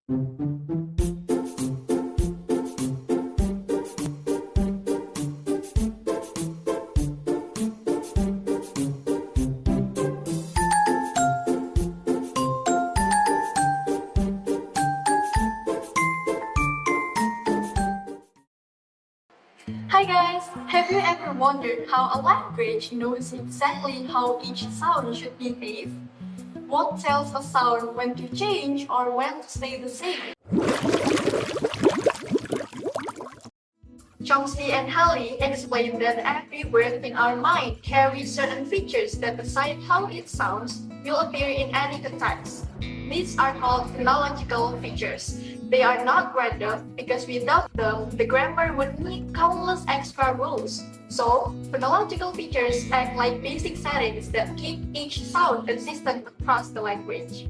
Hi guys! Have you ever wondered how a language knows exactly how each sound should behave? What tells a sound when to change or when to stay the same? Chomsky and Halley explained that every word in our mind carries certain features that decide how it sounds will appear in any context. These are called phonological features. They are not random because without them, the grammar would need countless extra rules. So, phonological features act like basic settings that keep each sound consistent across the language.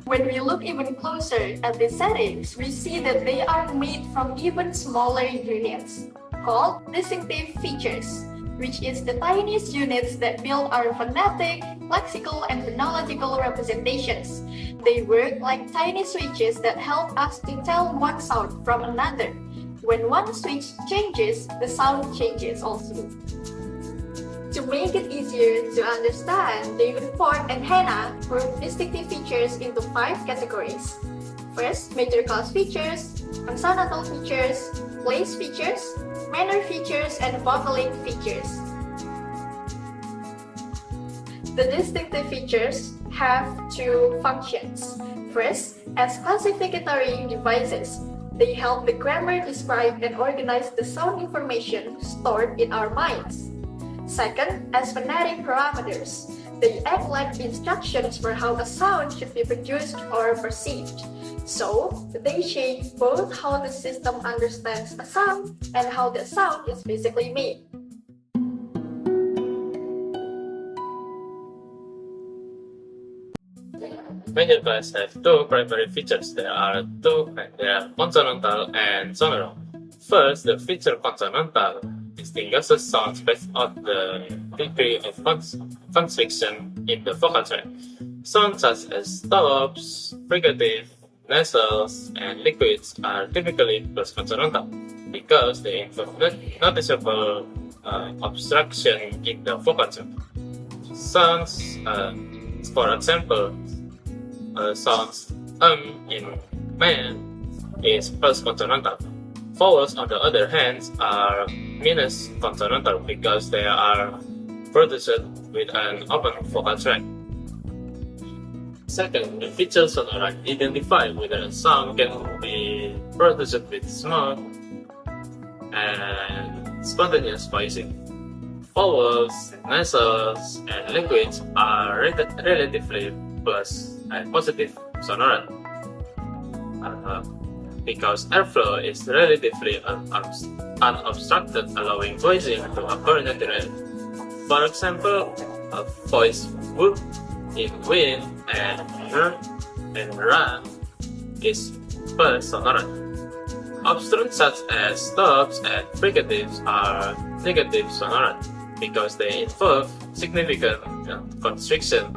When we look even closer at these settings, we see that they are made from even smaller units, called distinctive features, which is the tiniest units that build our phonetic, lexical, and phonological representations. They work like tiny switches that help us to tell one sound from another. When one switch changes, the sound changes also. To make it easier to understand, David Ford and Hannah grouped distinctive features into 5 categories. First, major class features, consonantal features, place features, manner features, and vocalic features. The distinctive features have 2 functions. First, as classificatory devices, they help the grammar describe and organize the sound information stored in our minds. Second, as phonetic parameters, they act like instructions for how a sound should be produced or perceived. So, they shape both how the system understands a sound and how the sound is physically made. Major class have 2 primary features. There are consonantal and sonoral. First, the feature consonantal distinguishes sounds based on the degree of constriction in the vocal tract. Sounds such as stops, fricative, nasals, and liquids are typically consonantal because they involve noticeable obstruction in the vocal tract. Sounds, for example, sounds in man is first consonantal. Vowels, on the other hand, are minus consonantal because they are produced with an open vocal tract. Second, the feature sonoral identify whether a sound can be produced with smooth and spontaneous voicing. Vowels, nasals, and liquids are relatively plus and positive sonoral. Because airflow is relatively unobstructed, allowing voicing to occur naturally. For example, a voice whoop in wind and run is first sonoral. Obstructs such as stops and fricatives are negative sonoral because they involve significant constriction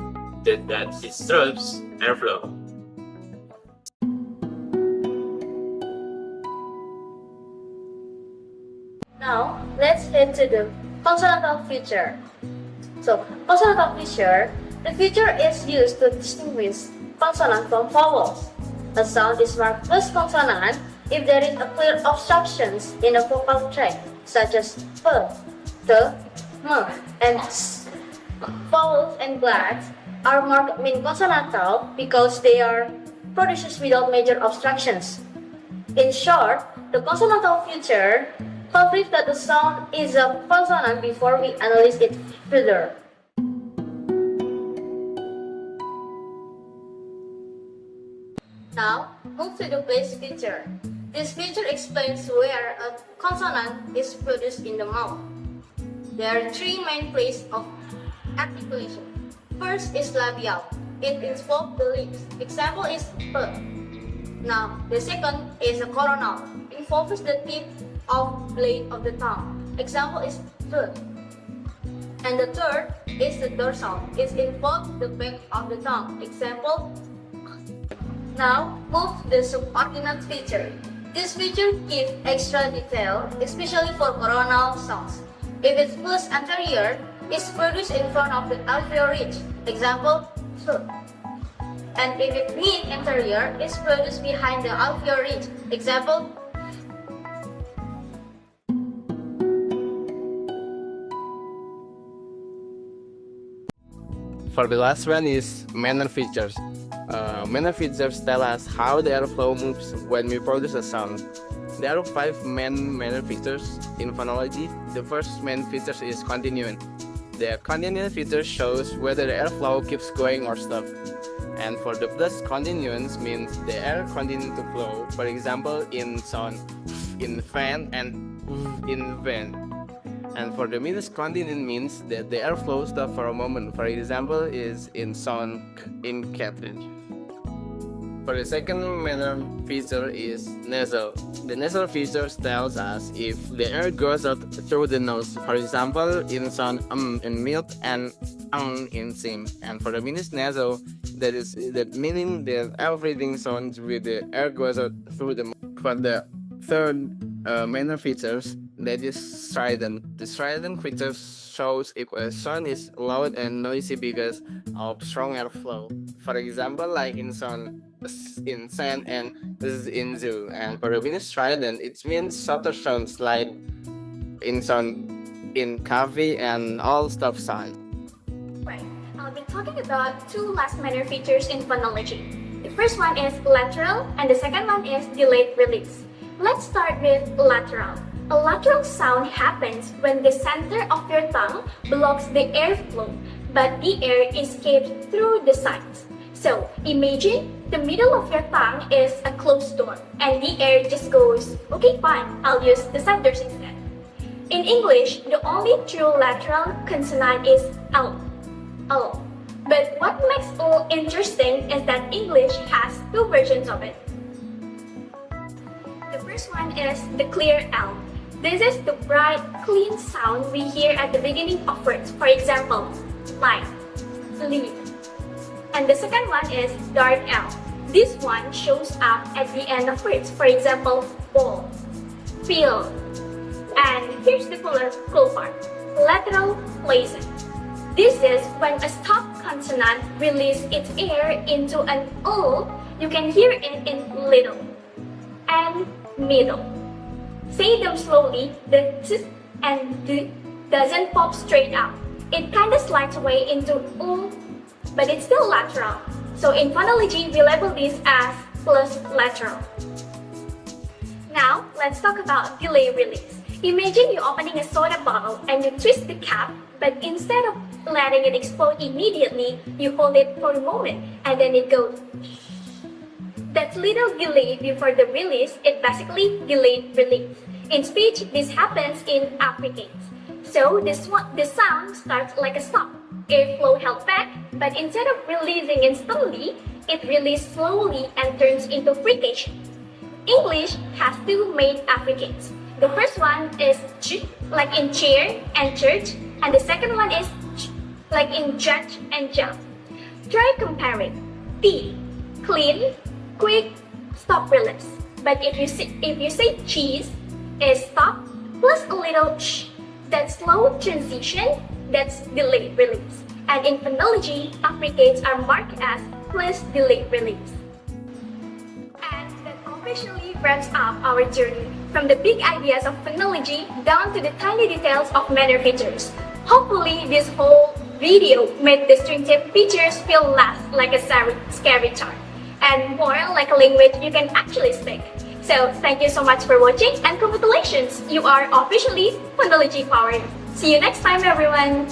that disrupts airflow. Now, let's head to the consonantal feature. So, consonantal feature, the feature is used to distinguish consonant from vowels. A sound is marked first consonant if there is a clear obstructions in a vocal tract, such as p, t, m, and s. Vowels and glads are marked consonantal because they are produced without major obstructions. In short, the consonantal feature confirms that the sound is a consonant before we analyze it further. Now, move to the place feature. This feature explains where a consonant is produced in the mouth. There are 3 main places of articulation. First is labial. It involves the lips. Example is p. Now, the second is a coronal. It involves the tip of blade of the tongue. Example is th. And the third is the dorsal. It involves the back of the tongue. Example. Now, move to the subordinate feature. This feature gives extra detail, especially for coronal sounds. If it's plus anterior, it's produced in front of the alveolar ridge. Example, th. And if it's mid anterior, it's produced behind the alveolar ridge. Example, For the last one is manner features. Manner features tell us how the airflow moves when we produce a sound. There are 5 main manner features in phonology. The first main feature is continuance. The continuance feature shows whether the airflow keeps going or stops. And for the plus continuance means the air continues to flow. For example, in sound, in fan, and in vent. And for the minus continent means that the airflow stops for a moment. For example, is in sound in cartridge. For the second manner feature is nasal. The nasal feature tells us if the air goes out through the nose. For example, in sound in milk and in sim. And for the minus nasal, that meaning that everything sounds with the air goes out through the mouth. For the third manner features, that is strident. The strident feature shows if a sound is loud and noisy because of strong airflow. For example, like in sound in sand and this is in zoo. And for the minus strident, it means softer sounds like in sound in coffee and all stop sign. Right. I'll be talking about 2 last manner features in phonology. The first one is lateral and the second one is delayed release. Let's start with lateral. A lateral sound happens when the center of your tongue blocks the airflow, but the air escapes through the sides. So imagine the middle of your tongue is a closed door and the air just goes, okay fine, I'll use the side doors instead. In English, the only true lateral consonant is L. L. But what makes L interesting is that English has 2 versions of it. The first one is the clear L. This is the bright, clean sound we hear at the beginning of words. For example, light, lead. And the second one is dark L. This one shows up at the end of words. For example, ball, field. And here's the cool part, lateral placent. This is when a stop consonant releases its air into an O. You can hear it in little and middle. Say them slowly, the t and d doesn't pop straight out. It kinda slides away into but it's still lateral. So in phonology, we label this as plus lateral. Now, let's talk about delay release. Imagine you opening a soda bottle and you twist the cap, but instead of letting it explode immediately, you hold it for a moment and then it goes. That little delay before the release is basically delayed release. In speech, this happens in affricates. So the sound starts like a stop. Airflow held back, but instead of releasing instantly, it releases slowly and turns into frication. English has 2 main affricates. The first one is ch, like in chair and church, and the second one is ch, like in judge and jump. Try comparing. T, clean, quick, stop release. But if you say cheese, is stop plus a little ch. That slow transition, that's delayed release. And in phonology, affricates are marked as plus delayed release. And that officially wraps up our journey from the big ideas of phonology down to the tiny details of manner features. Hopefully, this whole video made the string tip features feel less like a scary chart and more like a language you can actually speak. So, thank you so much for watching and congratulations! You are officially phonology powered. See you next time, everyone!